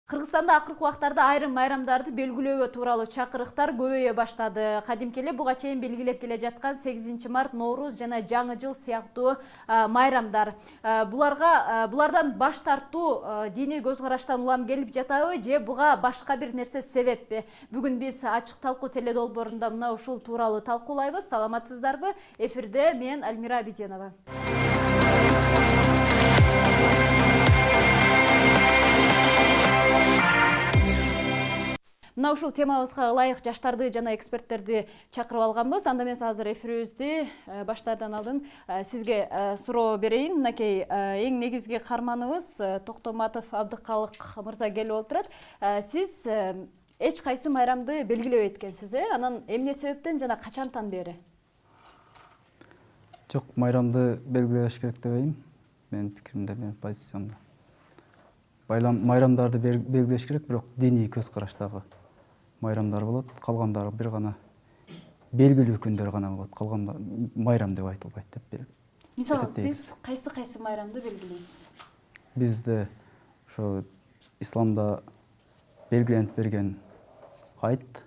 Кыргызстанда акыркы убактарда айрым майрамдарды белгилөө тууралуу чакырыктар көбөйө баштады. Кадимки эле буга чейин белгилеп келе жаткан 8 март, Нооруз жана Жаңы жыл сыяктуу майрамдар. Булардан баш тартуу диний көз караштан улам келип жатабы же буга башка бир нерсе себеппи? Бүгүн биз ачык талкуу теледолбоорунда мына ушул тууралуу талкуулайбыз. Саламатсыздарбы? Эфирде мен Альмира Абиденова. Мына ушул темабызга ылайык жаштарды жана эксперттерди чакырып алганбыз. Анда мен азыр эфирибизди баштаардан алдын сизге суроо берейин. Мынакей эң негизги карманыбыз Токтоматов Абдыкалык мырза келип отурат. Сиз эч кайсы майрамды белгилебей эткенсиз, Анан эмне себептен жана качантан бери? Жок, майрамды белгилеш керек деп ойлойм. Менин пикиримде, менин позициямда. Майрамдарды белгилеш керек, бирок диний көз караштагы майрамдар болот. Калгандары бир гана белгилүү күндөр гана болот. Калганда майрам деп айтылбайт деп. Мисалы, сиз кайсы майрамды белгилейсиз? Бизде ошо исламда белгиленип берген айт,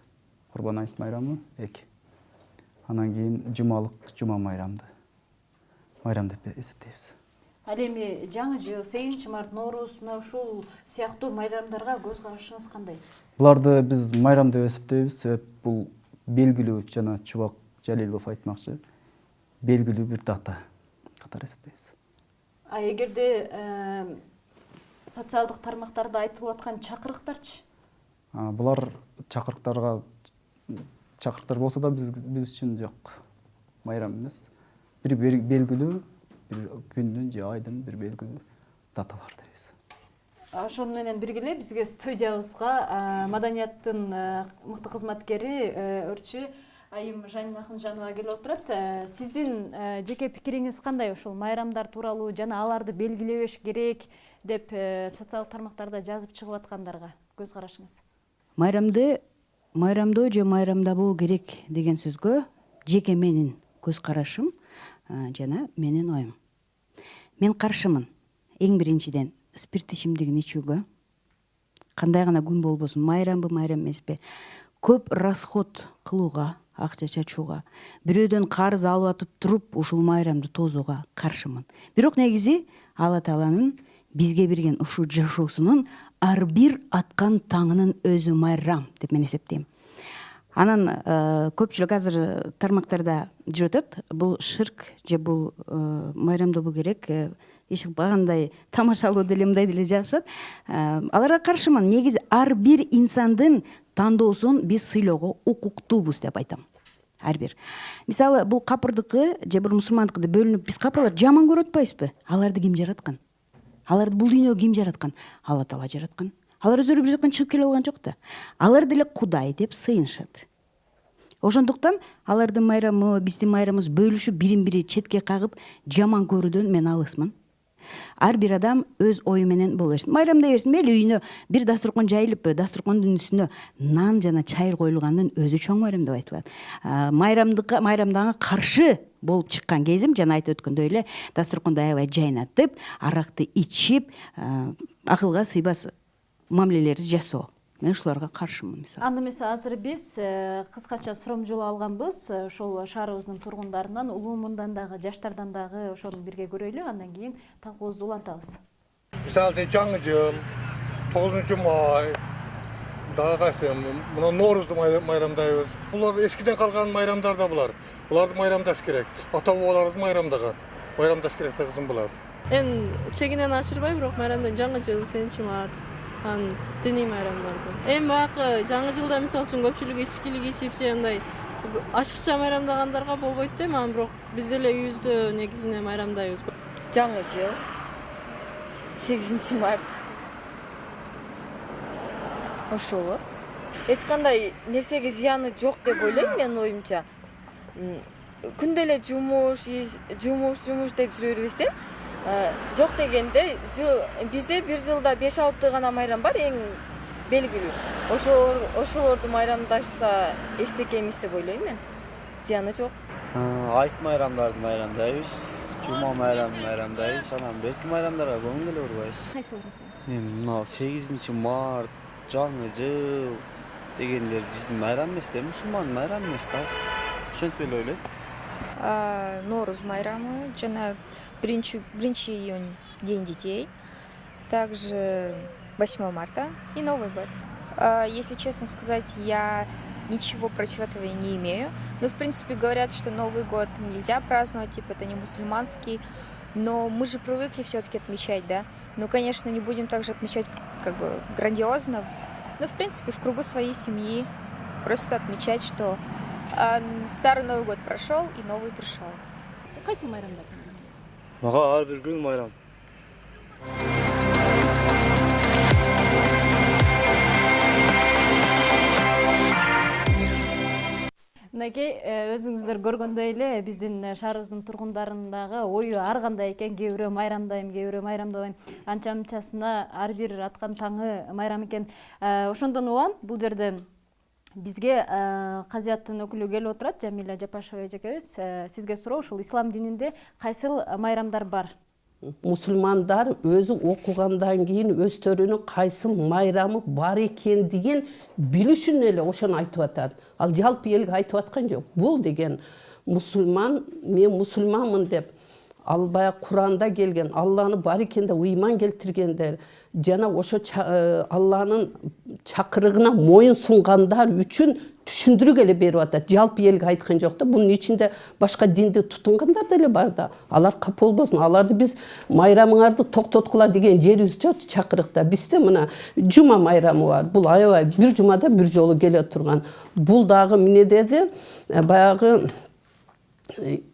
Курбан айт майрамы 2. Анан кийин жумалык жума майрамды майрам деп эсептейбиз. Ал эми Жаңы жыл, 8 март, Нооруз, мына ушул сыяктуу майрамдарга көз карашыңыз кандай? Буларды биз майрам деп эсептейбиз, себеп бул белгилүү жана Чубак Жалилов айтмакчы, белгилүү бир дата катары эсептейбиз. Эгерде социалдык тармактарда айтылып аткан чакырыктарчы? Булар чакырыктар болсо да биз үчүн жок. Майрам эмес. Бир белгилүү бир күндүн же айдын бир белгилүү даталар дейбиз. Ошону менен бирге бизге студиябызга маданияттын мыкты кызматкери өрчү Айым Жанна Ахынжанова келип отурат. Сиздин жеке пикириңиз кандай ушул майрамдар тууралуу жана аларды белгилебеш керек деп социалдык тармактарда жазып чыгып аткандарга көз карашыңыз? Майрамдоо же майрамдабоо керек деген сөзгө жеке менин көз карашым жана менин оюм. Мен каршымын. Эң биринчиден спирт ичимдигин ичүүгө. Кандай гана күн болбосун, майрамбы, майрам эмеспи, көп расход кылууга, акча чачууга, бирөөдөн карыз алып атып туруп ушул майрамды тозууга каршымын. Бирок негизи Алла Тааланын бизге берген ушул жашоосунун ар бир аткан таңынын өзү майрам деп мен эсептейм. Анан көпчүлүк азыр тармактарда жүрүп атат. Бул ширк же бул майрамдабоо керек, эч багандай тамашалуу деле мындай деле жазышат. Аларга каршымын. Негизи ар бир инсандын тандоосун биз сыйлоого укуктуубуз деп айтам. Ар бир. Мисалы, бул капырдыкы же бир мусулмандыкы деп бөлүнүп биз капырлар жаман көрүп атпайбызбы? Аларды ким жараткан? Аларды бул дүйнөгө ким жараткан? Алла Таала жараткан. Алар өздөрү бир жактан чыгып келе алган жок да. Алар деле Кудай деп сыйынышат. Ошондуктан алардын майрамы, биздин майрамыбыз бөлүшүп, бирин-бири четке кагып, жаман көрүүдөн мен алысмын. Ар бир адам өз ою менен боло берсин. Майрамдай берсин, мейли үйүнө бир дасторкон жайылып, дасторкондун үстүнө нан жана чай коюлганын өзү чоң майрам деп айтылат. Майрамдага каршы болуп чыккан кезим жана айтып өткөндөй эле дасторконду аябай жайнатып, аракты ичип, акылга сыйбас мамилелерди жасоо. Мен ушуларга каршымын. Анда эмесе азыр биз кыскача суромжол алганбыз. Ошол шаарыбыздын тургундарынан, улуумундан дагы, жаштардан дагы ошону бирге көрөйлү, андан кийин талкуубузду улантабыз. Мисалы, Жаңы жыл, 9 май, дагы кайсы, мына Ноорузду майрамдайбыз. Булар эскиден калган майрамдар да булар. Буларды майрамдаш керек. Ата-бабаларыбыз майрамдаш керек да кызым буларды. Чегинен ачырбай, бирок майрамдан Жаңы жыл, 8 март, диний майрамдарды. Баягы Жаңы жылда мисалы үчүн көпчүлүк ичкилик ичип же андай ашыкча майрамдагандарга болбойт да, анан бирок биз деле үйүбүздө негизинен майрамдайбыз. Жаңы жыл, 8 март. Ошол. Эч кандай нерсеге зыяны жок деп ойлойм мен оюмча. Күндө эле жумуш деп жүрө бербестен, жок дегенде бизде бир жылда 5-6 гана майрам бар, эң белгилүү. Ошолорду майрамдашса эчтеке эмес деп ойлойм мен. Зыяны жок. Айт майрамдарды майрамдайбыз. жума майрамдайбыз, анан белки майрамдарга көңүл келе барбайбыз. Кайсылары? Эми мына 8 март, жаңы жыл дегендер биздин майрам эмес да, мусулман майрам эмес да. Ошентип эле ойлойм. Норуз майрамы, жана 1 июнь День детей, также 8 марта и Новый год. Если честно сказать, я ничего против этого и не имею. Ну, в принципе, говорят, что Новый год нельзя праздновать, типа это не мусульманский, но мы же привыкли все-таки отмечать, да. Ну, конечно, не будем также отмечать как бы грандиозно, но, в принципе, в кругу своей семьи просто отмечать, что старый Новый год прошел и новый пришел. Кайсыл майрамдар? Мага ар бир күн майрам. Мынакей өзүңүздөр көргөндөй эле биздин шаарыбыздын тургундарындагы ою ар кандай экен. Кээ бирөө майрамдайм, кээ бирөө майрамдабайм. Анча мынчасына ар бир аткан таңы майрам экен. Ошондон улам бул жерде бизге казияттын өкүлү келип отурат, Жамиля Жапашева эжекебиз. Сизге суроо, ушул ислам дининде кайсыл майрамдар бар? Мусулмандар өзү окугандан кийин өздөрүнүн кайсыл майрамы бар экендигин билишин эле ошону айтып атат. Ал жалпы элге айтып аткан жок. Бул деген мусулман, мен мусулманмын деп, ал баягы Куранда келген, Алланы бар экен деп ыйман келтиргендер, жана ошо Алланын чакырыгына моюн сунгандар үчүн түшүндүрүп эле берип атат. Жалпы элге айткан жок да. Бунун ичинде башка динди тутунгандар деле бар да. Алар кап болбосун. Аларды биз майрамыңарды токтоткула деген жерибиз жок чакырыкта. Бизде мына жума майрамы бар. Бул аябай бир жумада бир жолу келе турган. Бул дагы эмне деди? Баягы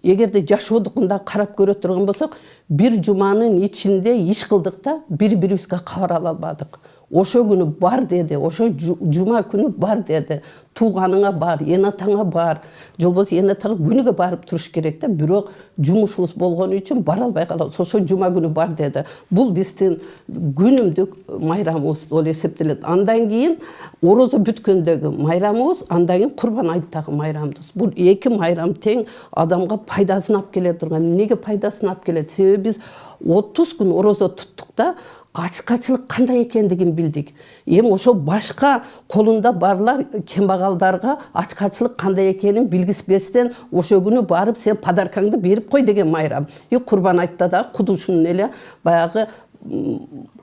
эгерде жашоодукунда карап көрө турган болсок, бир жуманын ичинде иш кылдык да, бири-бирибизге кабар ала албадык. Ошо күнү бар деди, ошо жума күнү бар деди. Тууганыңа бар, эн атаңа бар. Жолбосо эн атаңа күнүгө барып туруш керек да, бирок жумушубуз болгон үчүн бара албай калабыз. Ошо жума күнү бар деди. Бул биздин күнүмдүк майрамыбыз болуп эсептелет. Андан кийин орозо бүткөндөгү майрамыбыз, андан кийин Курбан айттагы майрамыбыз. Бул эки майрам тең адамга пайдасын алып келе турган. Эмнеге пайдасын алып келет? Себеби биз 30 күн орозо туттук да, ачкачылык кандай экендигин билдик. Эми ошо башка колунда барлар кембагалдарга ачкачылык кандай экенин билгизбестен ошо күнү барып сен подаркаңды берип кой деген майрам. Курбан айтта да кудушун эле баягы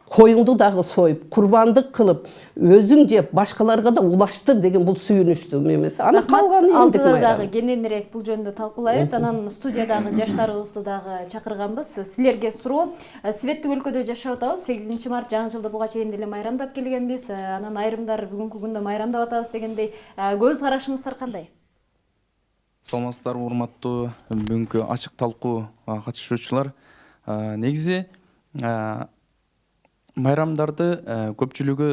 коюңду дагы союп, курбандык кылып, өзүң жеп, башкаларга да улаштыр деген бул сүйүнүчтүү эмес. Анан калганы элдик майрам. Дагы кененирээк бул жөнүндө талкуулайбыз. Анан студиядагы жаштарыбызды дагы чакырганбыз. Силерге суроо. Светтик өлкөдө жашап атабыз. 8 март жаңы жылды буга чейин деле майрамдап келгенбиз. Анан айрымдар бүгүнкү күндө майрамдап атабыз дегендей, көз карашыңыздар кандай? Саламатсыздар, урматтуу бүгүнкү ачык талкуу катышуучулар. Негизи майрамдарды көпчүлүгү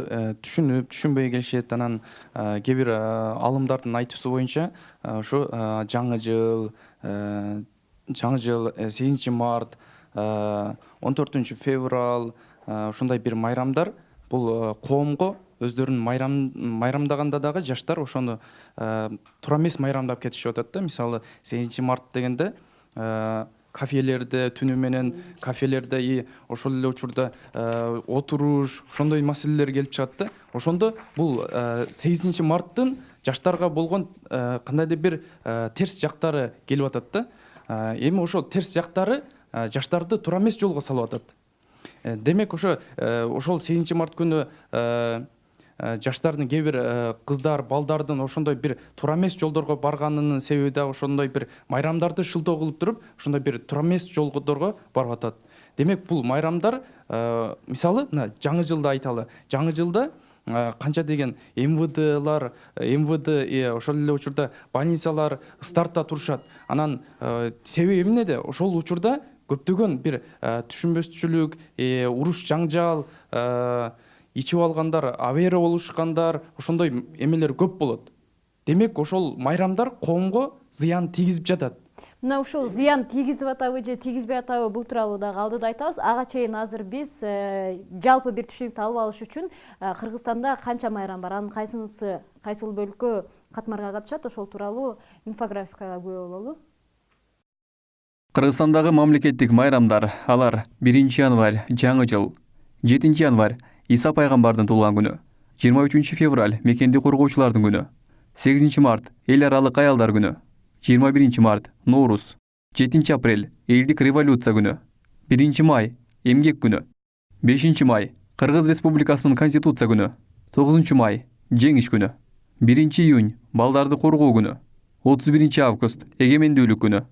түшүнүп, түшүнбөй келишет. Анан кээ бир алымдардын айтуусу боюнча ошо жаңы жыл, 8 март, 14 февраль ошондой бир майрамдар бул коомго өздөрүн майрамдаганда дагы жаштар ошону туура эмес майрамдап кетишип атат да. Мисалы 8 март дегенде кафелерде түнү менен кафелерде ошол эле учурда отуруш, ошондой маселелер келип чыгат да. Ошондо бул 8 марттын жаштарга болгон кандайдыр бир терс жактары келип атат да. Эми ошол терс жактары жаштарды туура эмес жолго салып атат. Демек ошол 8 март күнү жаштардын кээ бир кыздар, балдардын ошондой бир туура эмес жолдорго барганынын себеби да ошондой бир майрамдарды шылтоо кылып туруп, ошондой бир туура эмес жолдорго барып атат. Демек бул майрамдар, мисалы, мына жаңы жылды айталы. Жаңы жылда канча деген МВДлар, ошол эле учурда больницалар старта турушат. Анан себеби эмнеде? Ошол учурда көптөгөн бир түшүнбөстүчүлүк, уруш жаңжал, ичип алгандар, авария болушкандар, ошондой эмелер көп болот. Демек ошол майрамдар коомго зыян тийгизип жатат. Мына ушул зыян тийгизип атабы же тийгизбей атабы бул тууралуу дагы алдыда айтабыз. Ага чейин азыр биз жалпы бир түшүнүктү алып алыш үчүн Кыргызстанда канча майрам бар, анын кайсынысы кайсыл бөлкө катмарга катышат, ошол тууралуу инфографикага күбө бололу. Кыргызстандагы мамлекеттик майрамдар, алар 1 январь жаңы жыл, 7 январь Иса пайгамбардын туулган күнү, 23 февраль мекенди коргоочулардын күнү, 8 март эл аралык аялдар күнү, 21 март Норуз, 7 апрель элдик революция күнү, 1 май эмгек күнү, 5 май Кыргыз Республикасынын Конституция күнү, 9 май жеңиш күнү, 1 июнь балдарды коргоо күнү, 31 август эгемендүүлүк күнү,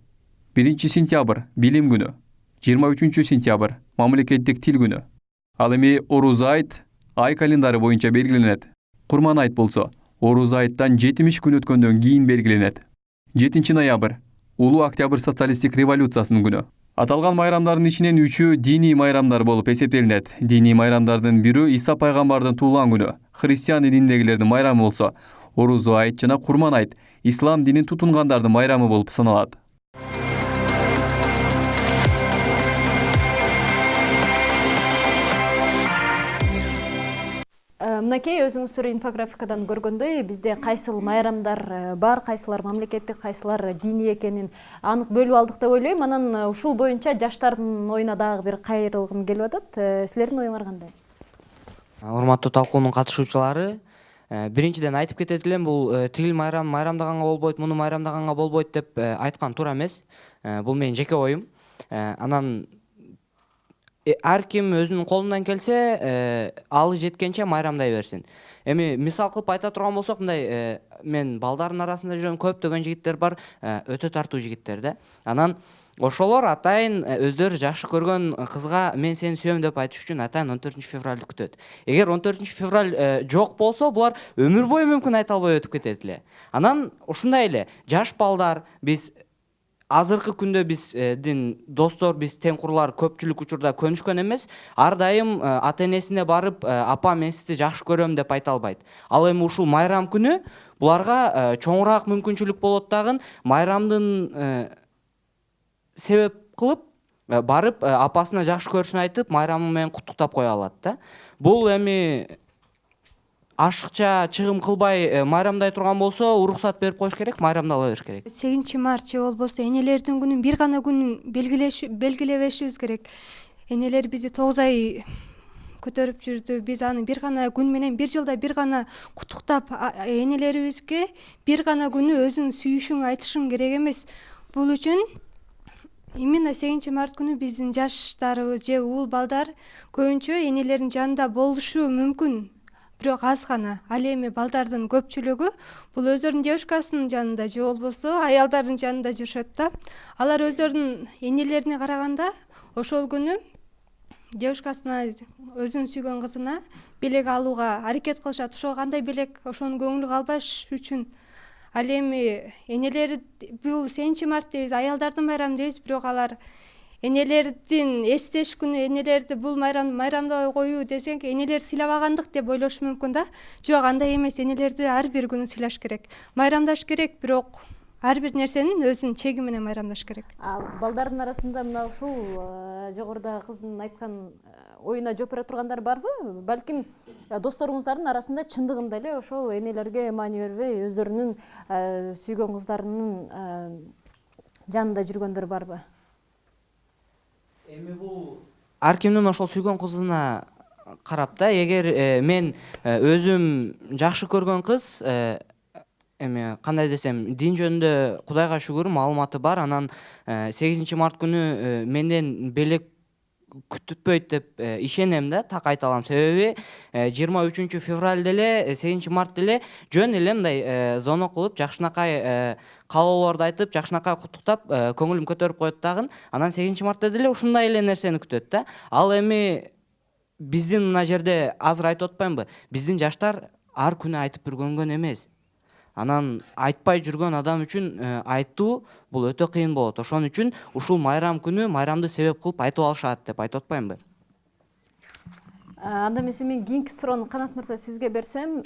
1 сентябрь билим күнү, 23 сентябрь мамлекеттик тил күнү. Ал эми Орус айт ай календары боюнча белгиленет. Курман айт болсо Орус айттан 70 күн өткөндөн кийин белгиленет. 7 ноябрь Улуу Октябрь социалисттик революциясынын күнү. Аталган майрамдардын ичинен 3-ü диний майрамдар болуп эсептелинет. Диний майрамдардын бирөө Иса пайгамбардын туулган күнү. Христиан дининдегилердин майрамы болсо Орус айт жана Курман айт ислам динин тутунгандардын майрамы болуп саналат. Мынакей өзүңүздөр инфографикадан көргөндөй бизде кайсыл майрамдар бар, кайсылар мамлекеттик, кайсылар диний экенин анык бөлүп алдык деп ойлойм. Анан ушул боюнча жаштардын оюна дагы бир кайрылгым келип атат. Силердин оюңар кандай? Урматтуу талкуунун катышуучулары, биринчиден айтып кетет элем, бул тигил майрамдаганга болбойт, муну майрамдаганга болбойт деп айткан туура эмес. Бул менин жеке оюм. Анан ар ким өзүнүн колунан келсе, алы жеткенче майрамдай берсин. Эми мисал кылып айта турган болсок, мындай мен балдардын арасында жүргөн көптөгөн жигиттер бар, өтө тартуу жигиттер да. Анан ошолор атайын өздөрү жакшы көргөн кызга мен сени сүйөм деп айтыш үчүн атайын 14 февралды күтөт. Эгер 14 февраль жок болсо, булар өмүр бою мүмкүн айта албай өтүп кетет эле. Анан ушундай эле жаш балдар, биз азыркы күндө биздин достор, биз тең-курлар көпчүлүк учурда көнүшкөн эмес. Ар дайым ата энесине барып, апа мен сизди жакшы көрөм деп айта албайт. Ал эми ушул майрам күнү буларга чоңураак мүмкүнчүлүк болот дагы, майрамдын себеп кылып барып апасына жакшы көрүшүн айтып, майрамы менен куттуктап кое алат да. Бул эми ашыкча чыгым кылбай майрамдай турган болсо, уруксат берип коюш керек, майрамдала бериш керек. 8 март же болбосо энелердин күнүн бир гана күнүн белгилебешибиз керек. Энелер бизди 9 ай көтөрүп жүрдү. Биз аны бир гана күн менен, бир жылда бир гана куттуктап, энелерибизге бир гана күнү өзүнүн сүйүшүн айтышың керек эмес. Бул үчүн именно 8 март күнү биздин жаштарыбыз же уул балдар көбүнчө энелердин жанында болушу мүмкүн. Бирок аз гана. Ал эми балдардын көпчүлүгү бул өздөрүнүн девушкасынын жанында же болбосо аялдардын жанында жүрүшөт да. Алар өздөрүнүн энелерине караганда ошол күнү девушкасына, өзүнүн сүйгөн кызына белек алууга аракет кылышат. Ошо кандай белек, ошонун көңүлү калбаш үчүн. Ал эми энелери бул 8 март дейбиз, аялдардын майрамы дейбиз, бирок алар энелердин эстеш күнү, энелерди бул майрамдай коюу десек, энелерди сыйлабагандык деп ойлошу мүмкүн да. Жок, андай эмес, энелерди ар бир күнү сыйлаш керек. Майрамдаш керек, бирок ар бир нерсенин өзүнүн чеги менен майрамдаш керек. Балдардын арасында мына ушул жогоруда кыздын айткан оюна жооп бере тургандар барбы? Балким досторуңуздардын арасында чындыгында эле ошол энелерге маани бербей, өздөрүнүн сүйгөн кыздарынын жанында жүргөндөр барбы? Эми бул ар кимдин ошол сүйгөн кызына карап да. Эгер мен өзүм жакшы көргөн кыз, эми кандай десем, дин жөнүндө Кудайга шүгүр маалыматы бар. Анан 8 март күнү менден белек күтүппөйт деп ишенем да, так айта алам. Себеби 23 февраль деле, 8 март деле жөн эле мындай зоно кылып, жакшынакай каалоолорду айтып, жакшынакай куттуктап, көңүлүм көтөрүп коет дагы. Анан 8 мартта деле ушундай эле нерсени күтөт да. Ал эми биздин мына жерде азыр айтып атпаймынбы? Биздин жаштар ар күнү айтып жүргөнгөн эмес. Анан айтпай жүргөн адам үчүн айтуу бул өтө кыйын болот. Ошон үчүн ушул майрам күнү майрамды себеп кылып айтып алышат деп айтып атпаймынбы? Анда эмесе мен кийинки суроону Канат мырза сизге берсем,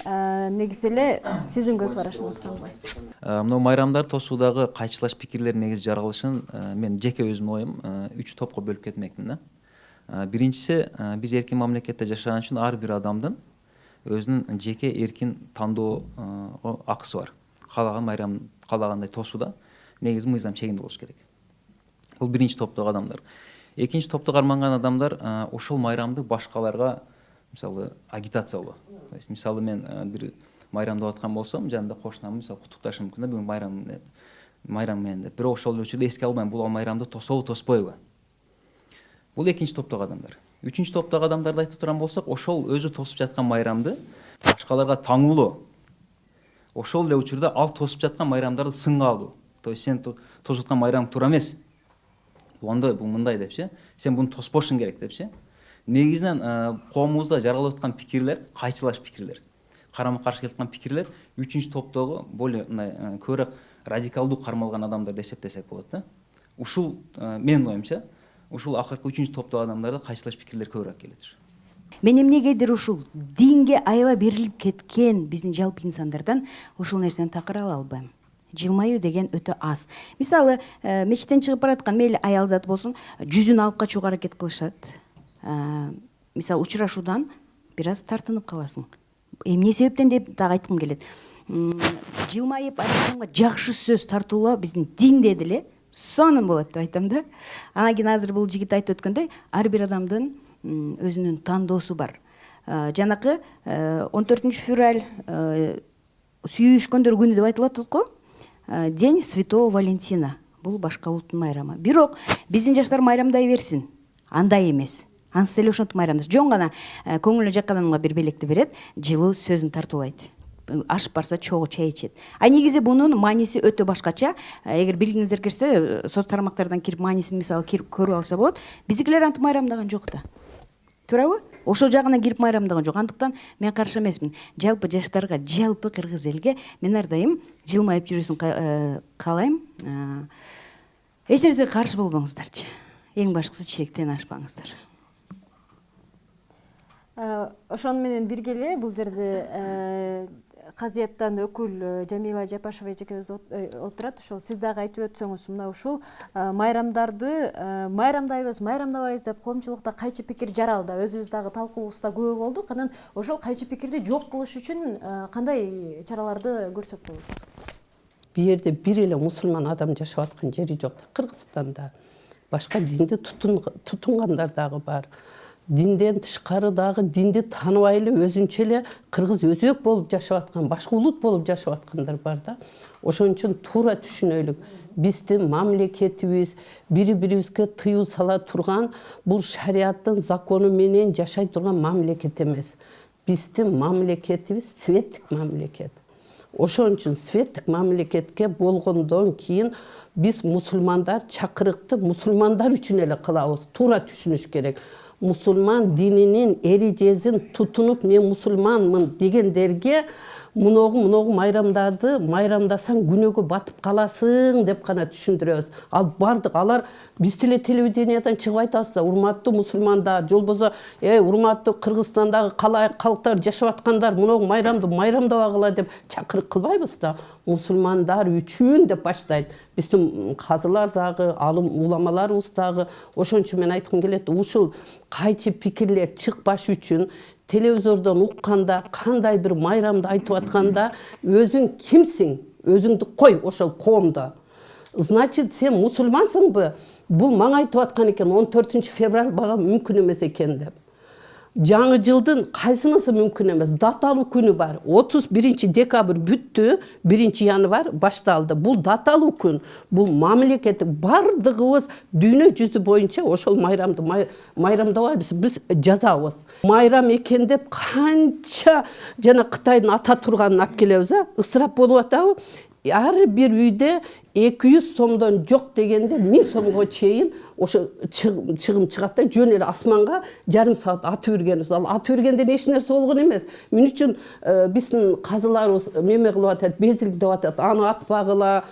негизи эле сиздин көз карашыңыз кандай? Мына майрамдар тосуудагы кайчылаш пикирлер негизи жаралышын мен жеке өзүмдүн оюм 3 топко бөлүп кетмекмин да. Биринчиси, биз эркин мамлекетте жашаган үчүн ар бир адамдын өзүнүн жеке эркин тандоого акысы бар. Каалаган майрам, каалагандай тосууда негизи мыйзам чегинде болуш керек. Бул биринчи топтогу адамдар. Экинчи топто карманган адамдар ошол майрамды башкаларга мисалы агитациялоо. То есть мисалы мен бир майрамдап аткан болсом, жанында кошунам мисалы куттукташым мүмкүн да бүгүн майрам менен деп. Бирок ошол учурда эске албайм, бул майрамды тособу, тоспойбу. Бул экинчи топтогу адамдар. Үчүнчү топтогу адамдарды айтып турган болсок, ошол өзү тосуп жаткан майрамды башкаларга таңуулоо. Ошол эле учурда ал тосуп жаткан майрамдарды сынга алуу. То есть сен тосуп аткан майрам туура эмес. Бул мындай депчи. Сен буну тоспошуң керек депчи. Негизинен коомубузда жаралып аткан пикирлер, кайчылаш пикирлер. Карама-каршы келип аткан пикирлер үчүнчү топтогу более мындай көбүрөөк радикалдуу кармалган адамдар деп эсептесек болот да. Ушул менин оюмча, ушул акыркы үчүнчү топтогу адамдарда кайчылаш пикирлер көбүрөөк келет. Мен эмнегедир ушул динге аябай берилип кеткен биздин жалпы инсандардан ушул нерсени такыр ала албайм. Жылмаюу деген өтө аз. Мисалы, мечиттен чыгып бараткан мейли аял заты болсун, жүзүн алып качууга аракет кылышат. Мисалы, учурашуудан бир аз тартынып каласың. Эмне себептен деп дагы айткым келет. Жылмайып адамга жакшы сөз тартуулоо биздин динде деле сонун болот деп айтам да. Анан кийин азыр бул жигит айтып өткөндөй, ар бир адамдын өзүнүн тандоосу бар. Жанакы 14 февраль сүйүшкөндөр күнү деп айтылып атат го. День Святого Валентина. Бул башка улуттун майрамы. Бирок биздин жаштар майрамдай берсин. Андай эмес. Ансыз эле ошентип майрамдаш. Жон гана көңүлүнө жаккан адамга бир белекти берет, жылуу сөзүн тартуулайт. Аш барса чогуу чай ичет. Негизи бунун мааниси өтө башкача. Эгер билгиңиздер келсе, соц тармактардан кирип маанисин мисалы көрүп алса болот. Биздикилер антип майрамдаган жок да. Туурабы? Ошол жагына кирип майрамдаган жок. Андыктан мен каршы эмесмин. Жалпы жаштарга, жалпы кыргыз элге мен ар дайым жылмайып жүрүүсүн каалайм. Эч нерсеге каршы болбоңуздарчы. Эң башкысы чектен ашпаңыздар. Ошону менен бирге эле бул жерде казыяттан өкүл Жамила Жапашева эжекебиз отурат. Ошол сиз дагы айтып өтсөңүз, мына ушул майрамдарды майрамдабайбыз деп коомчулукта кайчы пикир жаралды. Өзүбүз дагы талкуубузда күбө болдук. Анан ошол кайчы пикирди жок кылыш үчүн кандай чараларды көрсөк болот? Бу жерде бир эле мусулман адам жашап аткан жери жок. Кыргызстанда башка динди тутунгандар дагы бар. Динден тышкары дагы динди тааныбай эле өзүнчө эле кыргыз өзөк болуп жашап аткан, башка улут болуп жашап аткандар бар да. Ошон үчүн туура түшүнөлүк. Биздин мамлекетибиз бири-бирибизге тыюу сала турган, бул шариаттын закону менен жашай турган мамлекет эмес. Биздин мамлекетибиз светтик мамлекет. Ошон үчүн светтик мамлекетке болгондон кийин биз мусулмандар чакырыкты мусулмандар үчүн эле кылабыз. Туура түшүнүш керек. Мусулман дининин эрежесин тутунуп мен мусулманмын дегендерге муногу майрамдарды майрамдасаң күнөөгө батып каласың деп гана түшүндүрөбүз. Ал бардык алар биз деле телевидениядан чыгып айтабыз да, урматтуу мусулмандар, жол болсо, урматтуу Кыргызстандагы калктар жашап аткандар, муногу майрамды майрамдабагыла деп чакырык кылбайбыз да. Мусулмандар үчүн деп баштайт. Биздин казылар дагы, алым уламаларыбыз дагы. Ошон үчүн мен айткым келет, ушул кайчы пикирлер чыкпаш үчүн телевизордон укканда, кандай бир майрамды айтып атканда, өзүң кимсиң? Өзүңдү кой ошол коомдо. Значит, сен мусулмансыңбы? Бул мага айтып аткан экен, 14 февраль бага мүмкүн эмес экен деп. Жаңы жылдын кайсынысы мүмкүн эмес? Даталуу күнү бар. 31 декабрь бүттү, 1 январь башталды. Бул даталуу күн. Бул мамлекеттик бардыгыбыз дүйнө жүзү боюнча ошол майрамды майрамдабайбыз, биз жазабыз. Майрам экен деп канча жана Кытайдын ата турганын алып келебиз, ысырап болуп атабы? Ар бир үйдө 200 сомдон жок дегенде 1000 сомго чейин ошо чыгым чыгат да, жөн эле асманга жарым саат атып жүргенбиз. Ал атып жүргенден эч нерсе болгон эмес. Мен үчүн биздин казыларыбыз меме кылып атат, безил деп атат, аны атпагыла,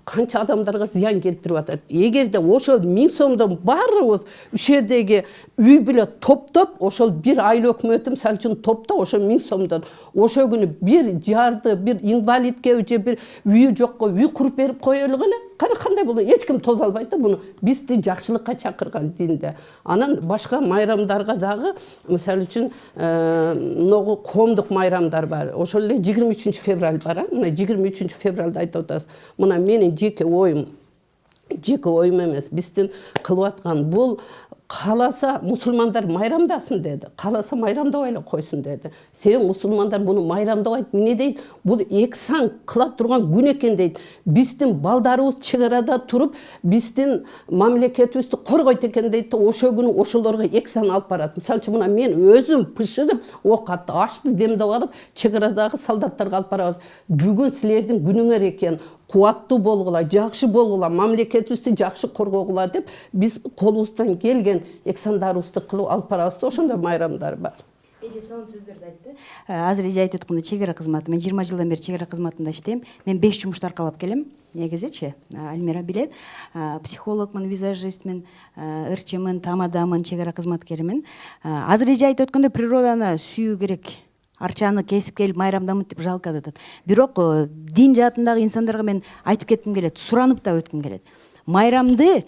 канча адамдарга зыян келтирип атат. Эгерде ошол 1000 сомдон баарыбыз ушул жердеги үй биле топтоп, ошол бир айыл өкмөтү мисалы үчүн топтоп ошол 1000 сомдон ошол күнү бир жарды, бир инвалидке же бир үйү жокко үй куруп берип коелук эле. Кара кандай болот? Эч ким тоза албайт да буну. Бизди жакшылыкка чакырган динде. Анан башка майрамдарга дагы, мисалы үчүн, многу коомдук майрамдар бар. Ошол эле 23 февраль бар. Мына 23 февралда айтып атабыз. Мына менин жеке оюм. жеке оюм эмес. Биздин кылып аткан бул қаласа мұсылмандар майрамдасын деді. Қаласа майрамдабай эле койсун деді. Себеби мұсылмандар буну майрамдабайт эмне дейт? Бул эксан кыла турган күн экен дейт. Биздин балдарыбыз чек арада туруп, биздин мамлекетибизди коргойт экен дейт. Ошо күнү ошолорго эксан алып барат. Мисалы үчүн мына мен өзүм пышырып, ок атты, ашты демдеп алып, чек арадагы солдаттарга алып барабыз. Бүгүн силердин күнүңөр экен. Кубаттуу болгула, жакшы болгула, мамлекетибизди жакшы коргогула деп биз колубуздан келген эксандарыбызды кылып алып барабыз да, ошондой майрамдар бар. Эже сонун сөздөрдү айтты. Азыр эже айтып аткандай чек ара кызматы. Мен 20 жылдан бери чек ара кызматында иштейм. Мен 5 жумушту аркалап келем. Негизичи, Альмира билет, психологмун, визажистмин, ырчымын, тамадамын, чек ара кызматкеримин. Азыр эже айтып аткандай природаны сүйүү керек. Арчаны кесип келип майрамдамын деп жалко атат. Бирок дин жаатындагы инсандарга мен айтып кетким келет, суранып да өткүм келет. Майрамды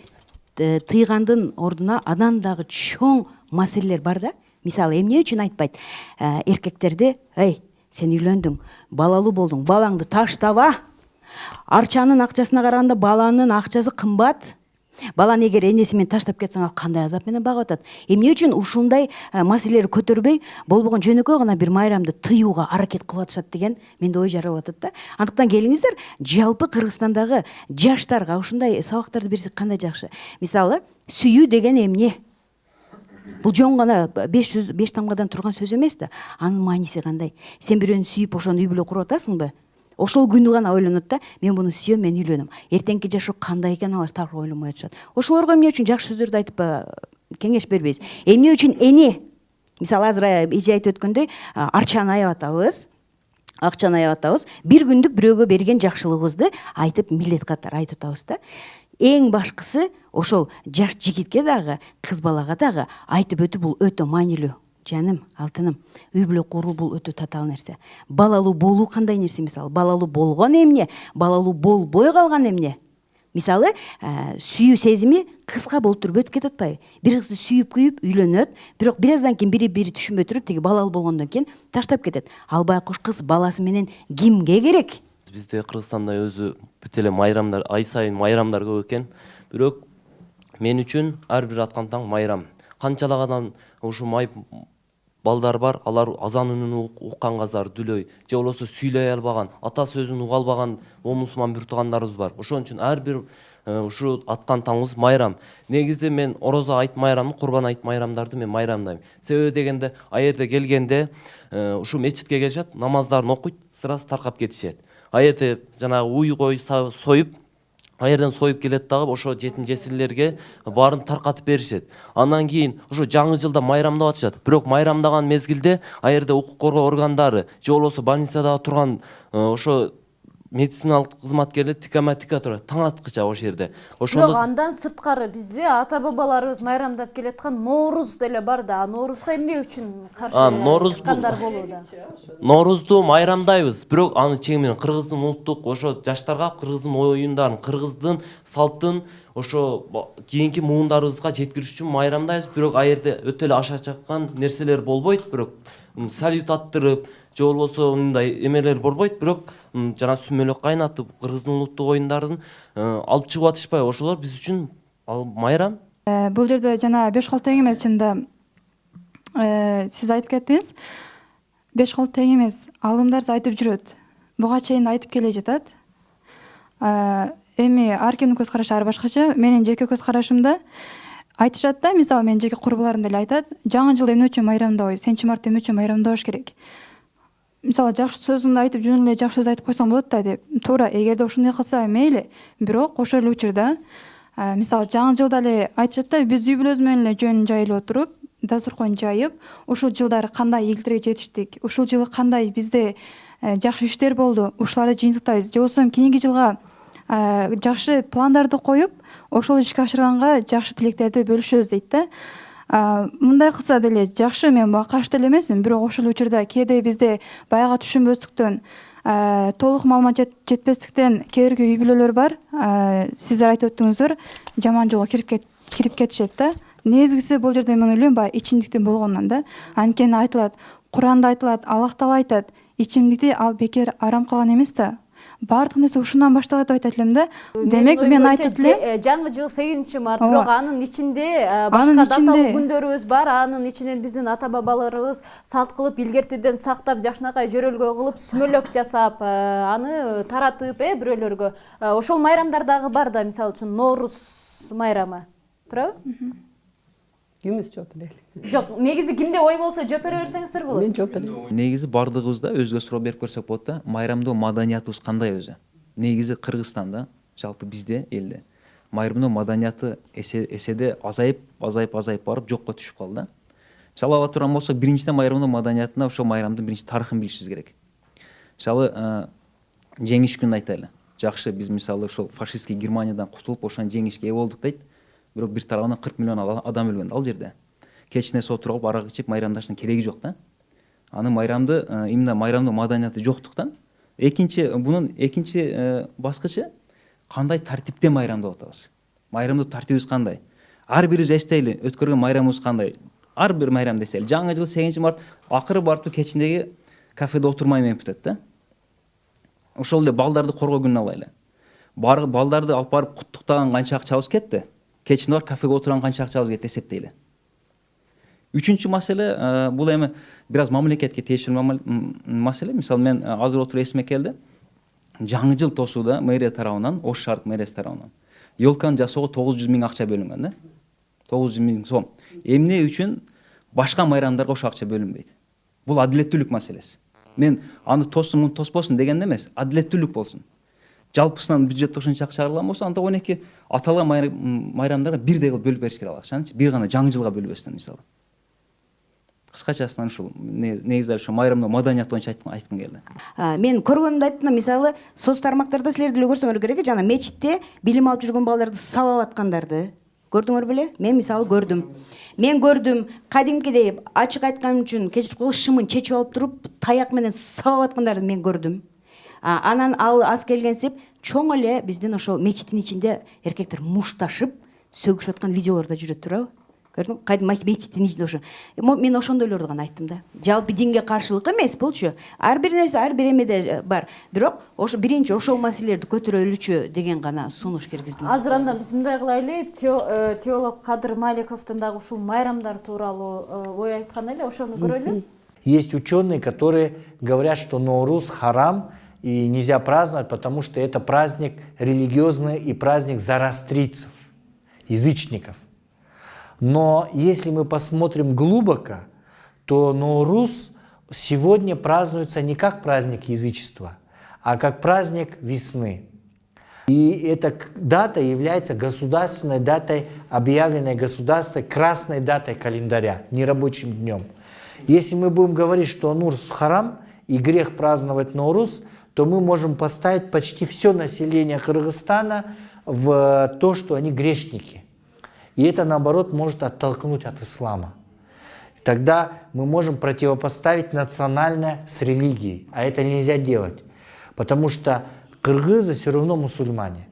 тыйгандын ордуна андан дагы чоң маселелер бар да. Мисалы, эмне үчүн айтпайт? Эркектерди, эй, сен үйлөндүң, балалуу болдуң, балаңды таштаба. Арчанын акчасына караганда баланын акчасы кымбат. Баланы эгер энеси менен таштап кетсең, ал кандай азап менен багып атат. Эмне үчүн ушундай маселелерди көтөрбөй, болбогон жөнөкөй гана бир майрамды тыюуга аракет кылып атышат деген менде ой жаралатат да. Андыктан келиңиздер, жалпы Кыргызстандагы жаштарга ушундай сабактарды берсек кандай жакшы. Мисалы, сүйүү деген эмне? Бул жон гана 5 тамгадан турган сөз эмес да. Анын мааниси кандай? Сен бирөөнү сүйүп, ошону үй бүлө куруп атасыңбы? Ошол күнү гана ойлонот да, мен буну сүйөм, мен үйлөнөм. Эртеңки жашоо кандай экен алар так ойлонбой атышат. Ошолорго эмне үчүн жакшы сөздөрдү айтып кеңеш бербейбиз? Эмне үчүн эне? Мисалы азыр эже айтып өткөндөй, арчаны аябап атабыз, акчаны аябап атабыз. Бир күндүк бирөөгө берген жакшылыгыбызды айтып милдет катары айтып атабыз да. Эң башкысы ошол жаш жигитке дагы, кыз балага дагы айтып өтүү бул өтө маанилүү. Жаным, алтыным, үй бүлө куруу бул өтө татаал нерсе. Балалуу болуу кандай нерсе, мисалы, балалуу болгон эмне, балалуу болбой калган эмне? Мисалы, сүйүү сезими кыска болуп туруп өтүп кетип атпайбы? Бир кызды сүйүп күйүп үйлөнөт, бирок бир аздан кийин бири түшүнбөй туруп, тиги балалуу болгондон кийин таштап кетет. Ал байкуш кыз баласы менен кимге керек? Бизде Кыргызстанда өзү бүт эле майрамдар, ай сайын майрамдар көп экен. Бирок мен үчүн ар бир аткан таң майрам. Канчалык адам ушу балдар бар, алар азан үнүн укканга дүлөй, же болбосо сүйлөй албаган, ата сөзүн уга албаган момусулман бир туугандарыбыз бар. Ошон үчүн ар бир ушу аткан таңыбыз майрам. Негизи мен орозо айт майрамды, курбан айт майрамдарды мен майрамдайм. Себеби дегенде, аерде келгенде ушу мечитке келишет, намаздарын окуйт, сырасы таркап кетишет. Аерде жанагы уй кой союп, аерден союп келет дагы ошо жетин жесирлерге баарын таркатып беришет. Андан кийин ошо жаңы жылда майрамдап атышат. Бирок майрамдаган мезгилде аерде укук коргоо органдары же болбосо больницада турган ошо медициналык кызматкерлер тика турат, таң аткыча ошол жерде. Бирок андан сырткары бизде ата бабаларыбыз майрамдап келаткан Норуз деле бар да. Ноорузга эмне үчүн каршы чыккандар болууда? Ноорузду майрамдайбыз, бирок аны чең менен кыргыздын улуттук ошо жаштарга кыргыздын оюндарын, кыргыздын салтын ошо кийинки муундарыбызга жеткириш үчүн майрамдайбыз. Бирок аерде өтө эле аша чаккан нерселер болбойт, бирок салют аттырып же болбосо мындай эмелер болбойт, бирок жана сүмөлөк кайнатып кыргыздын улуттук оюндарын алып чыгып атышпайбы? Ошолор биз үчүн ал майрам. Бул жерде жана беш кол тең эмес, чында сиз айтып кеттиңиз. Беш кол тең эмес, алымдар айтып жүрөт. Буга чейин айтып келе жатат. Эми ар кимдин көз карашы ар башкача. Менин жеке көз карашымда айтышат да, мисалы менин жеке курбуларым деле айтат, жаңы жыл эмне үчүн майрамдабайбыз, 7-март эмне үчүн майрамдабаш керек? Мисалы жакшы сөзүңдү айтып, жөн эле жакшы сөз айтып койсоң болот да деп. Туура, эгерде ушундай кылса мейли. Бирок ошол эле учурда мисалы жаңы жылда эле айтышат да, биз үй бүлөбүз менен эле жөн жайылып отуруп, дасторкон жайып, ушул жылдары кандай ийгиликтерге жетиштик, ушул жылы кандай бизде жакшы иштер болду, ушуларды жыйынтыктайбыз. Же болбосо кийинки жылга жакшы пландарды коюп, ошол ишке ашырганга жакшы тилектерди бөлүшөбүз дейт да. Мындай кылса деле жакшы, мен буга каршы деле эмесмин, бирок ошол учурда кээде бизде баягы түшүнбөстүктөн, толук маалымат жетпестиктен кээ бирки үй бүлөлөр бар. Сиздер айтып өттүңүздөр, жаман жолго кирип кетишет да. Негизгиси бул жерде мен ойлойм, баягы ичимдиктин болгонунан да. Анткени айтылат, Куранда айтылат, Аллах Таала айтат, ичимдикти ал бекер арам кылган эмес да. баардык нерсе ушундан башталат деп айтат элем да. Демек мен айтат элем жаңы жыл 8 март, Ооба. бирок анын ичинде башка даталуу күндөрүбүз бар. Анын ичинен биздин ата бабаларыбыз салт кылып, илгертиден сактап, жакшынакай жөрөлгө кылып, сүмөлөк жасап, аны таратып, бирөөлөргө. Ошол майрамдар дагы бар да, мисалы үчүн Норуз майрамы. Туурабы? Кимиз жооп берели? Жок, негизи кимде ой болсо жооп бере берсеңиздер болот. Мен жооп берем. Негизи бардыгыбыз да өзгө суроо берип көрсөк болот да. Майрамдоо маданиятыбыз кандай өзү? Негизи Кыргызстанда, жалпы бизде элде майрамдоо маданияты эседе азайып барып жокко түшүп калды да. Мисалы ала турган болсок, биринчиден майрамдоо маданиятына ошол майрамдын биринчи тарыхын билишибиз керек. Мисалы жеңиш күнүн айтайлы. Жакшы, биз мисалы ошол фашистский Германиядан кутулуп, ошонун жеңишке ээ болдук дейт. Бирок бир тарабынан 40 миллион адам өлгөн ал жерде. Кечине отуруп арак ичип майрамдаштын кереги жок да. Аны майрамды именно майрамдын маданияты жоктуктан бунун экинчи баскычы кандай тартипте майрамдап атабыз. Майрамдоо тартибибиз кандай? Ар бирибиз эстейли, өткөргөн майрамыбыз кандай? Ар бир майрам десели, жаңы жыл 8 март акыры барып кечиндеги кафеде отурмай менеп бүтөт да. Ошол эле балдарды коргоо күнүн алайлы. Балдарды алып барып куттуктаган канча акчабыз кетти? Кечинде бар кафеге отурган канча акчабыз кетти эсептейли. Үчүнчү маселе, бул эми бир аз мамлекетке тиешелүү маселе. Мисалы мен азыр отуруп эсиме келди. Жаңы жыл тосууда мэрия тарабынан, Ош шаардык мэриясы тарабынан ёлканы жасоого 900 000 акча бөлүнгөн да. 900 000 сом. Эмне үчүн башка майрамдарга ошол акча бөлүнбөйт? Бул адилеттүүлүк маселеси. Мен аны тосун, муну тоспосун деген эмес, адилеттүүлүк болсун. Жалпысынан бюджетте ошончо акча чыгарылган болсо, анда 12 аталган майрамдарга бирдей кылып бөлүп бериш керек ал акчаны, бир гана жаңы жылга бөлбөстөн мисалы. Кыскачасынан ушул негизи ошо майрамдоо маданият боюнча айткым келди. Мен көргөнүмдү айттым, мисалы соц тармактарда силер деле көрсөңөр керек, жана мечитте билим алып жүргөн балдарды сабап аткандарды көрдүңөр беле? Мен мисалы көрдүм. Мен көрдүм, кадимкидей ачык айткан үчүн кечирип коюңуз, шымын чечип алып туруп, таяк менен сабап аткандарды мен көрдүм. Анан ал аз келгенсип, чоң эле биздин ошол мечиттин ичинде эркектер мушташып, сөгүшүп аткан видеолор да жүрөт, туурабы? Көрдүң? Кайдын мечиттин ичинде ошо. Мен ошондойлорду гана айттым да. Жалпы динге каршылык эмес булчу. Ар бир нерсе, ар бир эмеде бар. Бирок ошо биринчи ошол маселелерди көтөрөлүчү деген гана сунуш киргиздим. Азыр анда биз мындай кылайлы, теолог Кадыр Маликовдун дагы ушул майрамдар тууралуу ой айткан эле, ошону көрөлү. Есть ученые, которые говорят, что Норуз харам и нельзя праздновать, потому что это праздник религиозный и праздник зороастрийцев, язычников. Но если мы посмотрим глубоко, то Норуз сегодня празднуется не как праздник язычества, а как праздник весны. И эта дата является государственной датой, объявленной государством красной датой календаря, нерабочим днем. Если мы будем говорить, что Норуз харам и грех праздновать Норуз, то мы можем поставить почти все население Кыргызстана в то, что они грешники. И это, наоборот, может оттолкнуть от ислама. Тогда мы можем противопоставить национальное с религией. А это нельзя делать. Потому что кыргызы все равно мусульмане.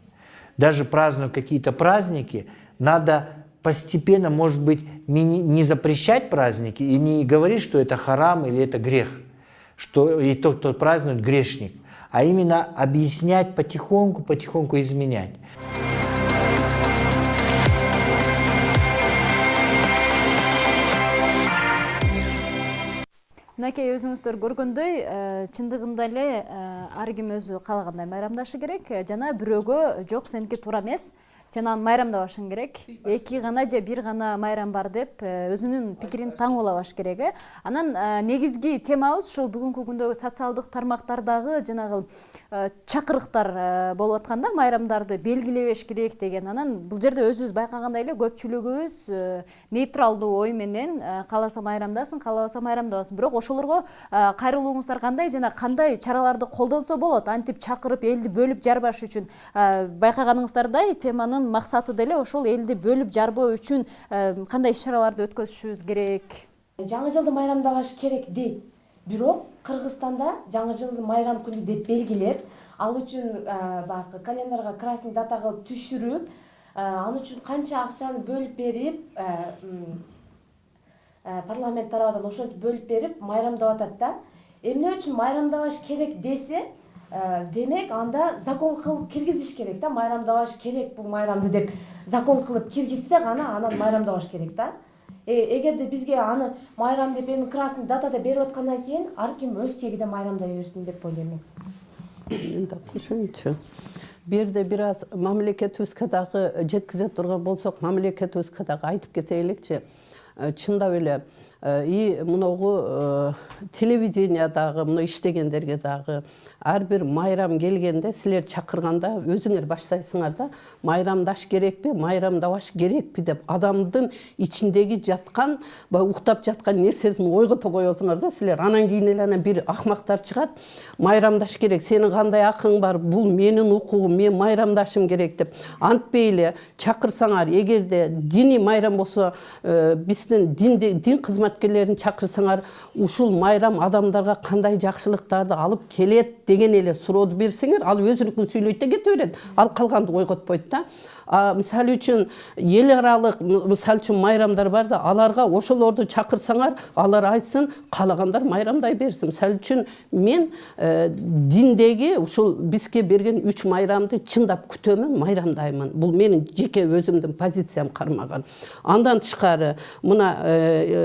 Даже празднуя какие-то праздники, надо постепенно, может быть, не запрещать праздники и не говорить, что это харам или это грех, что и тот, кто празднует, грешник, а именно объяснять потихоньку изменять. Мынакей өзүңүздөр көргөндөй, чындыгында эле ар ким өзү каалагандай майрамдашы керек, жана бирөөгө жок сеники туура эмес, сен аны майрамдабашың керек. Эки гана же бир гана майрам бар деп өзүнүн пикирин таңуулабаш керек. Анан негизги темабыз ушул бүгүнкү күндөгү социалдык тармактардагы жанагы чакырыктар болуп атканда майрамдарды белгилебеш керек деген. Анан бул жерде өзүбүз байкагандай эле көпчүлүгүбүз нейтралдуу ой менен кааласа майрамдасын, каалабаса майрамдабасын. Бирок ошолорго кайрылууңуздар кандай жана кандай чараларды колдонсо болот? Антип чакырып элди бөлүп жарбаш үчүн байкаганыңыздардай теманын максаты деле ошол элди бөлүп жарбоо үчүн кандай иш-чараларды өткөзүшүбүз керек? Жаңы жылды майрамдабаш керек дейт. Бирок Кыргызстанда жаңы жылды майрам күнү деп белгилеп, ал үчүн баягы календарга красный дата кылып түшүрүп, ал үчүн канча акчаны бөлүп берип, парламент тарабынан ошентип бөлүп берип майрамдап атат да. Эмне үчүн майрамдабаш керек десе, демек анда закон кылып киргизиш керек да, майрамдабаш керек бул майрамды деп закон кылып киргизсе гана анан майрамдабаш керек да. Эгерде бизге аны майрам деп эми красный дата деп берип аткандан кийин ар ким өз чегиде майрамдай берсин деп ойлойм мен. Кошумчу. Бу жерде бир аз мамлекетибизге дагы жеткизе турган болсок, мамлекетибизге дагы айтып кетейlikчи. Чындап эле мыногу телевидениядагы мына иштегендерге дагы ар бир майрам келгенде силер чакырганда өзүңөр баштайсыңар да, майрамдаш керекпи, майрамдабаш керекпи деп адамдын ичиндеги жаткан, уктап жаткан нерсесин ойгото коесуңар да силер. Анан кийин эле бир акмактар чыгат, майрамдаш керек, сенин кандай акың бар, бул менин укугум, мен майрамдашым керек деп. Антпей эле чакырсаңар, эгерде диний майрам болсо, биздин дин кызматкерлерин чакырсаңар, ушул майрам адамдарга кандай жакшылыктарды алып келет деген эле сурооду берсеңер, ал өзүнүкүн сүйлөйт да кете берет. Ал калганды ойготпойт да. Мисалы үчүн эл аралык, мисалы үчүн майрамдар бар да, аларга ошолорду чакырсаңар, алар айтсын, каалагандар майрамдай берсин. Мисалы үчүн мен диндеги ушул бизге берген 3 майрамды чындап күтөмүн, майрамдаймын. Бул менин жеке өзүмдүн позициям кармаган. Андан тышкары, мына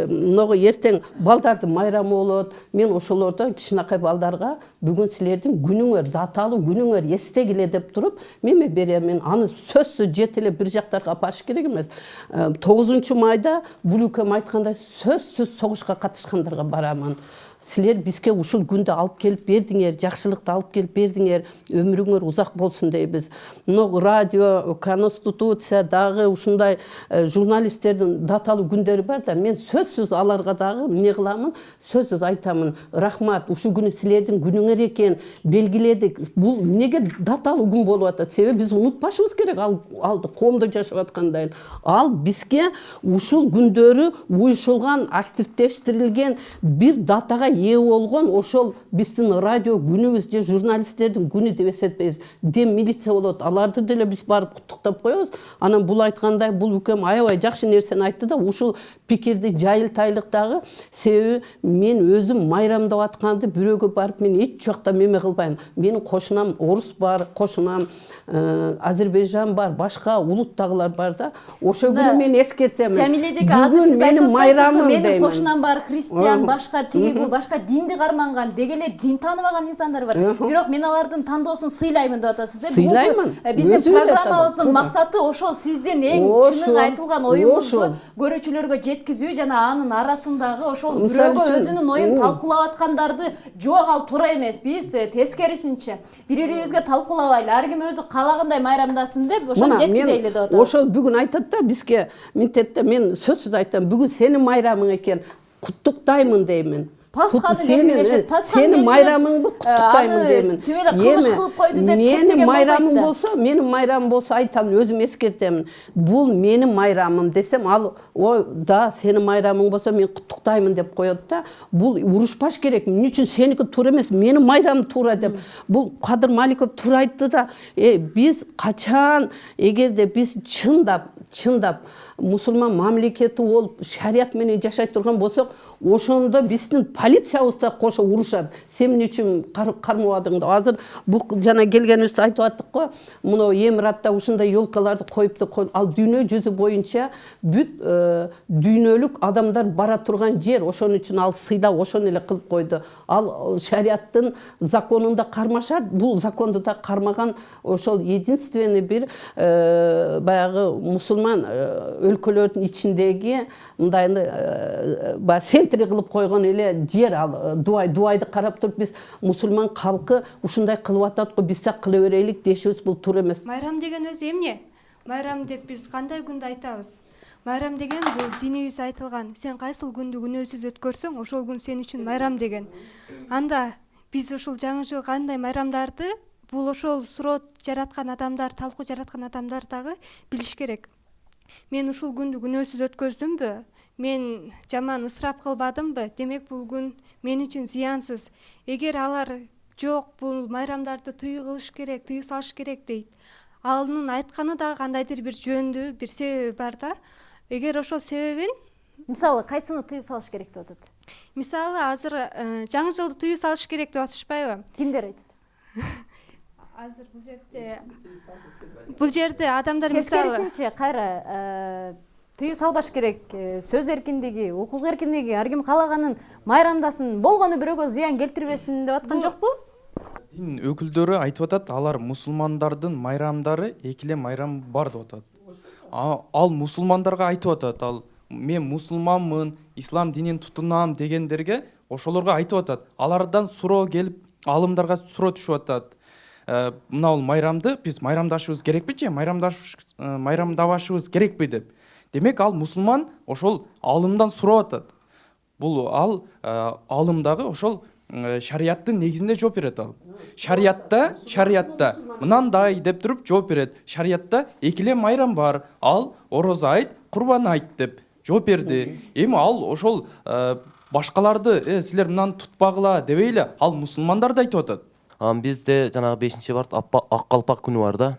многу эртең балдардын майрамы болот. Мен ошолордо кичинакай балдарга бүгүн силердин күнүңөр, даталуу күнүңөр эстегиле деп туруп, мен берем. Мен аны сөзсүз жетеле бир жактарга апарыш керек эмес. 9 майда бул өлкөм айткандай сөзсүз согушка катышкандарга барамын. Силер бизге ушул күндү алып келип бердиңер, жакшылыкты алып келип бердиңер, өмүрүңөр узак болсун дейбиз. Мына радио, конституция дагы ушундай журналисттердин даталуу күндөрү бар да, мен сөзсүз аларга дагы эмне кыламын, сөзсүз айтамын. Рахмат, ушул күнү силердин күнүңөр экен, белгиледик. Бул эмнеге даталуу күн болуп атат? Себеби биз унутпашыбыз керек алды коомдо жашап аткандайын. Ал бизге ушул күндөрү уюшулган, активдештирилген бир датага ээ болгон, ошол биздин радио күнүбүз же журналисттердин күнү деп эсептейбиз. Дем милиция болот, аларды деле биз барып куттуктап коебуз. Анан бул айткандай, бул укем аябай жакшы нерсени айтты да, ушул пикирди жайылтайлыктагы. Себеби мен өзүм майрамдап атканды бирөөгө барып мен эч жакта меме кылбайм. Менин кошунам орус бар, кошунам Азербайжан бар, башка улуттагылар бар да. Ошол күнү мен эскертемин. Жамиле эжеке, азыр сиз айтып атпайсызбы, менин кошунам бар, христиан, башка тиги, башка динди карманган, дегеле дин тааныбаган инсандар бар. Бирок мен алардын тандоосун сыйлаймын деп атасыз. Сыйлаймын. Биздин программабыздын максаты ошол сиздин эң чын айтылган оюңузду көрүүчүлөргө жеткизүү жана анын арасындагы ошол бирөөгө өзүнүн оюн талкуулап аткандарды жок, ал туура эмес. Биз тескерисинче бири-бирибизге талкуулабайлы, ар ким өзү каалагандай майрамдасын деп ошону жеткизели деп атабыз. Ошол бүгүн айтат да, бизге мынтетте мен сөзсүз айтам, бүгүн сенин майрамың экен, куттуктаймын деймин. Пасханы белгилешет. Сенин майрамыңды куттуктаймын деймин. Тимеле кылмыш кылып койду деп чектеген болбойт да. Менин майрамым болсо айтамын, өзүм эскертемин. Бул менин майрамым десем, ал да сенин майрамың болсо мен куттуктаймын деп коет да. Бул урушпаш керек. Эмне үчүн сеники туура эмес, менин майрамым туура деп. Бул Кадыр Маликов туура айтты да. Биз качан эгерде биз чындап мусулман мамлекети болуп шарият менен жашай турган болсок, ошондо биздин полициябыз да кошо урушат. Сен эмне үчүн кармабадың деп. Азыр бул жана келгенибизде айтып аттык го. Мына Эмиратта ушундай ёлкаларды коюпту. Ал дүйнө жүзү боюнча бүт дүйнөлүк адамдар бара турган жер. Ошон үчүн ал сыйдап ошону эле кылып койду. Ал шариаттын законунда кармашат. Бул законду да кармаган ошол единственный бир баягы мусулман өлкөлөрдүн ичиндеги мындайны центри кылып койгон эле жер. Ал дуайды карап туруп биз мусулман калкы ушундай кылып атат го, биз да кыла берелик дешибиз бул туура эмес. Майрам деген өзү эмне? Майрам деп биз кандай күндү айтабыз? Майрам деген бул динибизде айтылган. Сен кайсыл күндү күнөөсүз өткөрсөң, ошол күн сен үчүн майрам деген. Анда биз ушул жаңы жыл кандай майрамдарды бул ошол суроо жараткан адамдар, талкуу жараткан адамдар дагы билиш керек. Мен ушул күндү күнөөсүз өткөздүмбү? Мен жаман ысырап кылбадымбы? Демек бул күн мен үчүн зыянсыз. Эгер алар жок, бул майрамдарды тыюу кылыш керек, тыюу салыш керек дейт. Анын айтканы дагы кандайдыр бир жөндүү бир себеби бар да. Эгер ошол себебин, мисалы кайсыны тыюу салыш керек деп атат? Мисалы азыр жаңы жылды тыюу салыш керек деп атышпайбы? Кимдер айтат? азыр бул жерде адамдар мисалы тескерисинче кайра тыюу салбаш керек. Сөз эркиндиги, укук эркиндиги, ар ким каалаганын майрамдасын, болгону бирөөгө зыян келтирбесин деп аткан жокпу? Дин өкүлдөрү айтып атат, алар мусулмандардын майрамдары экиле майрам бар деп атат. Ал мусулмандарга айтып атат, ал мен мусулманмын, ислам динин тутунам дегендерге ошолорго айтып атат. Алардан суроо келип, алымдарга суроо түшүп атат. Мына майрамды биз майрамдашыбыз керекпи, майрамдабашыбыз керекпи деп. Демек ал мусулман ошол алымдан суроо атат. Бул алымдагы ошол шариаттын негизинде жооп берет ал. Шариятта мынандай деп туруп жооп берет. Шариятта экиле майрам бар. Ал орозо айт, курбан айт деп жооп берди. Эми ал ошол башкаларды силер мынаны тутпагыла дебейле, ал мусулмандар да айтып атат. Бизде жанагы 5-март ак калпак күнү бар да.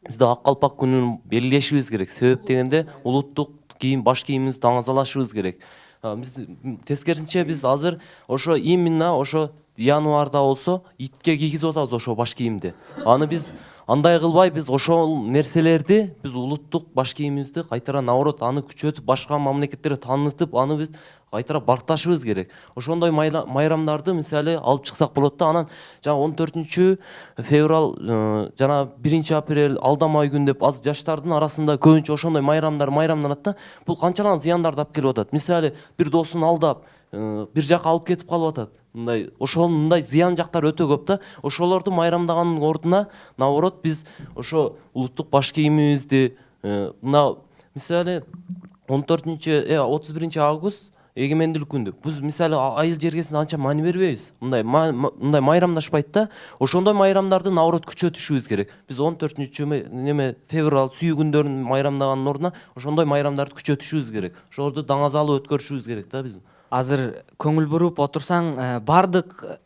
Бизде ак калпак күнүн белгилешибиз керек. Себеп дегенде улуттук кийим, баш кийимибизди таңазалашыбыз керек. Биз тескерисинче биз азыр ошо именно ошо январда болсо итке кийгизип атабыз ошо баш кийимди. Аны биз андай кылбай, биз ошол нерселерди, биз улуттук баш кийимибизди кайтара наоборот аны күчөтүп, башка мамлекеттерге таанытып, аны биз кайтара баркташыбыз керек. Ошондой майрамдарды мисалы алып чыксак болот да. Анан жана 14 февраль жана 1 апрель алдамай күн деп аз жаштардын арасында көбүнчө ошондой майрамданат да. Бул канчалаган зыяндарды алып келип атат. Мисалы бир досун алдап, бир жака алып кетип калып атат. Мындай зыян жактары өтө көп да. Ошолорду майрамдаганын ордуна наоборот биз ошо улуттук баш кийимибизди мына мисалы 31 август эгемендүүлүк күндү. Биз мисалы айыл жергесине анча маани бербейбиз. Мындай майрамдашпайт да. Ошондой майрамдарды наоборот күчөтүшүбүз керек. Биз 14 февраль сүйүү күндөрүн майрамдаганын ордуна ошондой майрамдарды күчөтүшүбүз керек. Ошолорду даңазалуу өткөрүшүбүз керек да биз. Азыр көңүл буруп отурсаң, бардык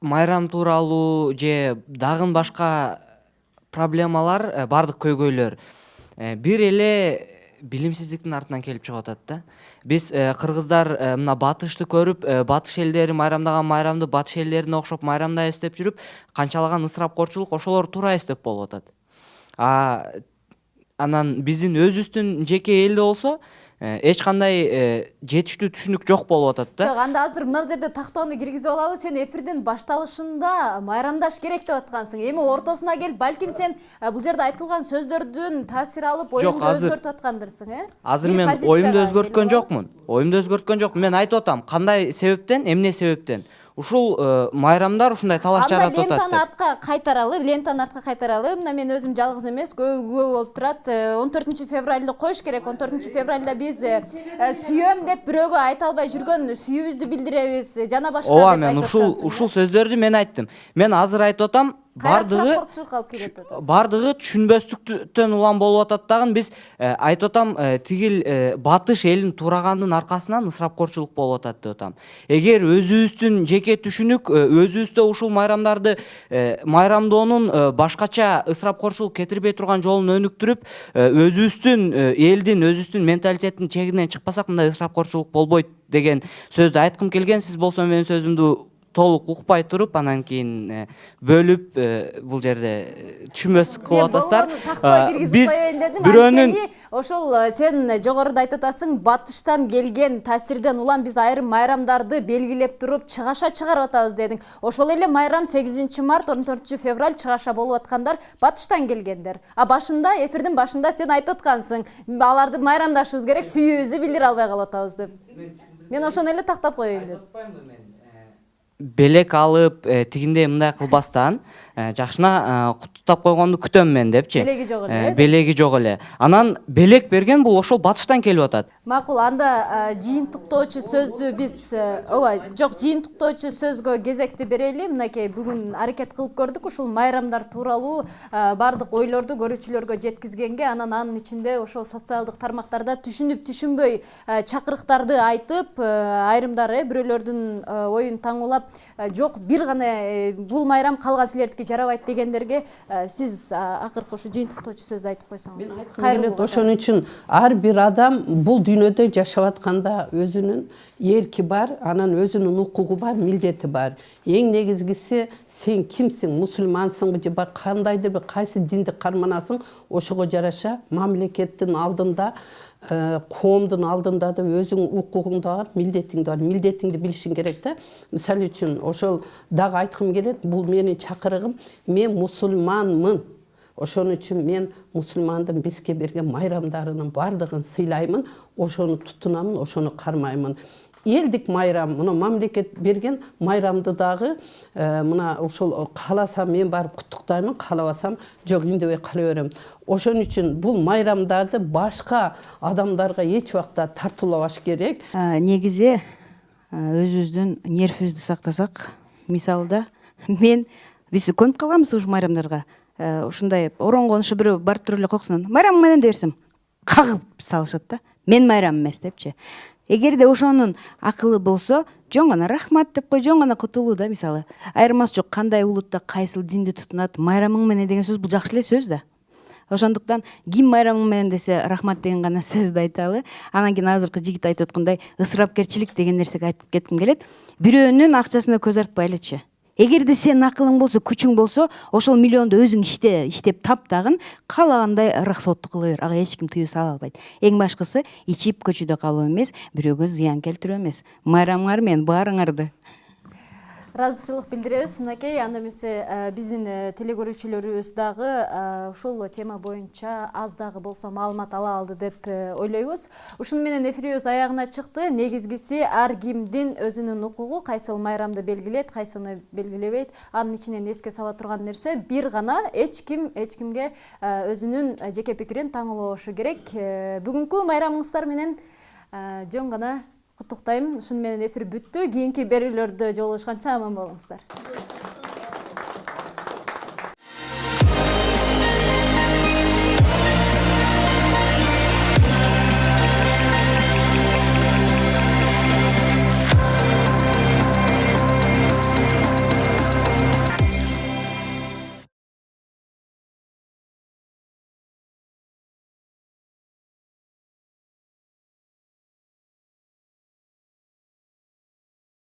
майрам тууралуу же дагы башка проблемалар, бардык көйгөйлөр бир эле билимсиздиктин артынан келип чыгып атат да. Биз кыргыздар мына батышты көрүп, батыш элдери майрамдаган майрамды батыш элдерине окшоп майрамдайбыз деп жүрүп, канчалаган ысырапкорчулук ошолор туура эстеп болуп атат. Анан биздин өзүбүздүн жеке элде болсо эч кандай жетиштүү түшүнүк жок болуп атат да. Жок, анда азыр мына жерде тактоону киргизип алалы. Сен эфирдин башталышында майрамдаш керек деп аткансың. Эми ортосуна келип, балким сен бул жерде айтылган сөздөрдүн таасир алып, оюңду өзгөртүп аткандырсың, Азыр мен оюмду өзгөрткөн жокмун. Мен айтып атам, кандай себептен, эмне себептен ушул майрамдар ушундай талаш жаратып атат. Лентаны артка кайтаралы. Мына мен өзүм жалгыз эмес, көп болуп турат. 14 февралды коюш керек. 14 февралда биз сүйөм деп бирөөгө айта албай жүргөн сүйүүбүздү билдиребиз. Жана башка деп айтып мен ушул сөздөрдү мен айттым. Мен азыр айтып атам, бардыгы түшүнбөстүктөн улам болуп атат дагы. Биз айтып атам, тигил батыш элин туурагандын аркасынан ысырапкорчулук болуп атат деп атам. Эгер өзүбүздүн жеке түшүнүк, өзүбүздө ушул майрамдарды майрамдоонун башкача ысырапкорчулук кетирбей турган жолун өнүктүрүп, өзүбүздүн элдин, өзүбүздүн менталитеттин чегинен чыкпасак, мындай ысырапкорчулук болбойт деген сөздү айткым келген. Сиз болсо менин сөзүмдү толук укпай туруп, анан кийин бөлүп бул жерде түшүнбөстүк кылып атасыздар. Биз бирөөнүн ошол сен жогоруда айтып атасың, батыштан келген таасирден улам биз айрым майрамдарды белгилеп туруп чыгаша чыгарып атабыз дедиң. Ошол эле майрам 8 март, 14 февраль чыгаша болуп аткандар батыштан келгендер. Башында, эфирдин башында сен айтып аткансың, аларды майрамдашыбыз керек, сүйүүбүздү билдире албай калып атабыз деп. Мен ошону эле тактап коеюн деп. Белек алып, тигиндей мындай кылбастан, жакшына куттуктап койгонду күтөм мен депчи. Белеги жок эле. Анан белек берген бул ошол батыштан келип атат. Макул, анда жыйынтыктоочу сөздү биз, жыйынтыктоочу сөзгө кезекти берели. Мынакей бүгүн аракет кылып көрдүк ушул майрамдар тууралуу бардык ойлорду көрүүчүлөргө жеткизгенге, анын ичинде ошол социалдык тармактарда түшүнүп түшүнбөй чакырыктарды айтып, айрымдары бирөөлөрдүн оюн таңуулап, жок бир гана бул майрам калган силердики жарабайт дегендерге сиз акыркы ушу жыйынтыктоочу сөздү айтып койсоңуз. Келет, ошон үчүн ар бир адам бул дүйнөдө жашап атканда өзүнүн эрки бар, анан өзүнүн укугу бар, милдети бар. Эң негизгиси сен кимсиң, мусулмансыңбы же кандайдыр бир кайсы динди карманасың, ошого жараша мамлекеттин алдында, коомдун алдында да өзүң укугуң да бар, милдетиң да бар. Милдетиңди билишиң керек да. Мисалы үчүн ошол дагы айткым келет, бул менин чакырыгым, мен мусулманмын. Ошон үчүн мен мусулмандын бизге берген майрамдарынын бардыгын сыйлаймын, ошону тутунамын, ошону кармаймын. Элдик майрам, мына мамлекет берген майрамды дагы мына ошол кааласам мен барып куттуктаймын, каалабасам жок индебей кала берем. Ошон үчүн бул майрамдарды башка адамдарга эч убакта тартуулабаш керек. Негизи өзүбүздүн нервибизди сактасак, мисалда биз көнүп калганбыз ушу майрамдарга. Ушундай оронгон ушу бирөө барып туруп эле кокусунан майрам менен дерсем, кагып салышат да. Мен майрам эмес депчи. Эгерде ошонун акылы болсо, жөн гана рахмат деп кой, жөн гана кутулуу да, мисалы. Айырмасы жок, кандай улутта кайсыл динди тутунат, майрамың менен деген сөз бул жакшы эле сөз да. Ошондуктан ким майрамың менен десе рахмат деген гана сөздү айталы. Анан кийин азыркы жигит айтып аткандай ысырапкерчилик деген нерсеге айтып кетким келет. Бирөөнүн акчасына көз артпайлычы. Эгерде сенин акылың болсо, күчүң болсо, ошол миллионду өзүң иштеп тап дагы каалагандай расходту кыла бер. Ага эч ким тыюу сала албайт. Эң башкысы ичип көчөдө калуу эмес, бирөөгө зыян келтирүү эмес. Майрамыңар менен баарыңарды Ыраазычылык билдиребиз. Мынакей, анда эмесе биздин телекөрүүчүлөрүбүз дагы ушул тема боюнча аз дагы болсо маалымат ала алды деп ойлойбуз. Ушуну менен эфирибиз аягына чыкты. Негизгиси ар кимдин өзүнүн укугу, кайсыл майрамды белгилейт, кайсыны белгилебейт. Анын ичинен эске сала турган нерсе бир гана эч кимге өзүнүн жеке пикирин таңылабашы керек. Бүгүнкү майрамыңыздар менен жөн гана куттуктайм. Ушуну менен эфир бүттү. Кийинки берүүлөрдө жолугушканча аман болуңуздар.